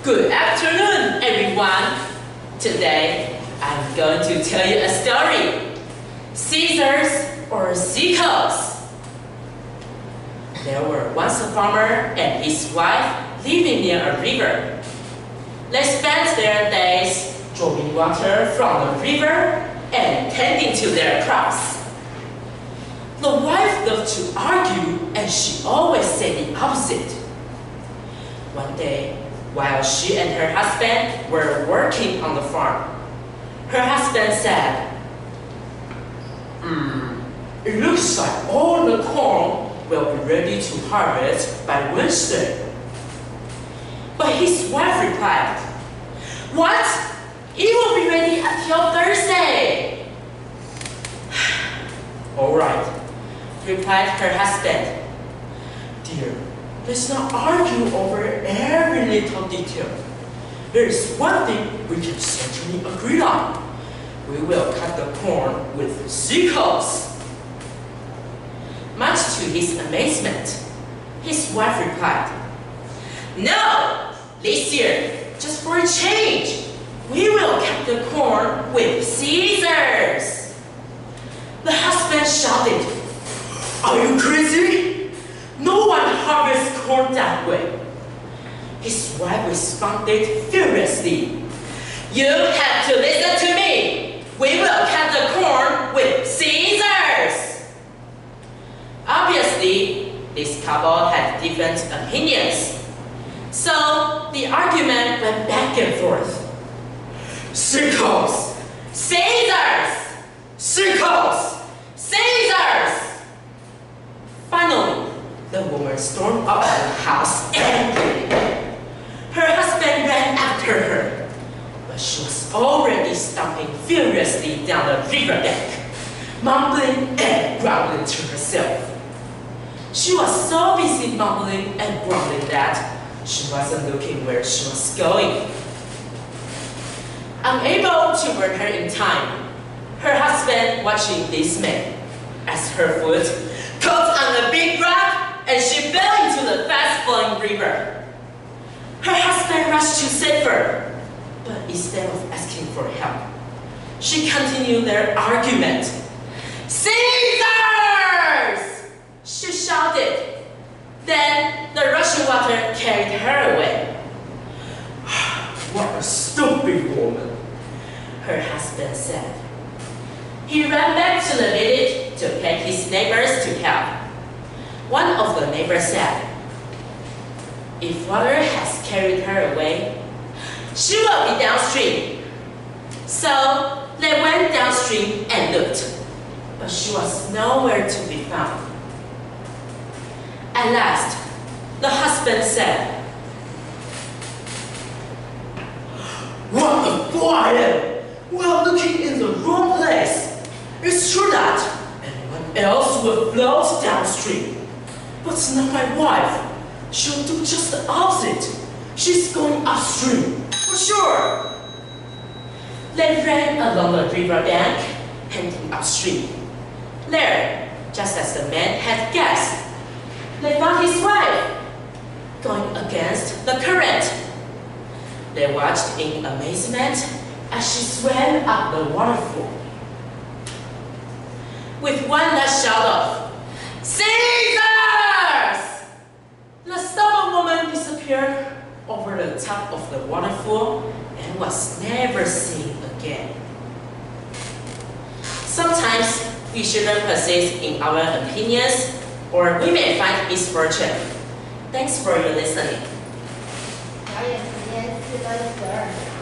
Good afternoon, everyone. Today, I'm going to tell you a story. Scissors or sickles. There were once a farmer and his wife living near a river. They spent their days drawing water from the river and tending to their crops. The wife loved to argue, and she always said the opposite. One day, while she and her husband were working on the farm, her husband said, It looks like all the corn will be ready to harvest by Wednesday. But his wife replied, What? It will be ready until Thursday. All right, replied her husband. Dear, let's not argue over every little detail. There is one thing we can certainly agree on. We will cut the corn with sickles. Much to his amazement, his wife replied, No, this year, just for a change, we will cut the corn with scissors. The husband shouted, Are you crazy? No one harvests corn that way. His wife responded furiously, You have to listen to me. We will cut the corn with scissors. Obviously, this couple had different opinions. So the argument went back and forth. Sickles! Scissors! Sickles! Scissors! Finally, the woman stormed out of the house angrily. Her husband ran after her, but she was already stomping furiously down the riverbank, mumbling and grumbling to herself. She was so busy mumbling and grumbling that she wasn't looking where she was going. Unable to warn her in time, her husband watching dismay as her foot caught on a big rock and she fell into the fast-flowing river. Her husband rushed to save her, but instead of asking for help, she continued their argument. Scissors! She shouted. Then the rushing water carried her away. What a stupid woman, her husband said. He ran back to the village to beg his neighbors to help. One of the neighbors said, If water has carried her away, she will be downstream. So they went downstream and looked, but she was nowhere to be found. At last, the husband said, What a fool I am! We are looking in the wrong place. It's true that anyone else will float downstream, but not my wife. She'll do just the opposite. She's going upstream, for sure. They ran along the riverbank, heading upstream. There, just as the man had guessed, they found his wife going against the current. They watched in amazement as she swam up the waterfall. With one last shout of, Scissors! The stubborn woman disappeared over the top of the waterfall and was never seen again. Sometimes we shouldn't persist in our opinions, or we may find misfortune. Thanks for your listening. 表演时间4分12秒。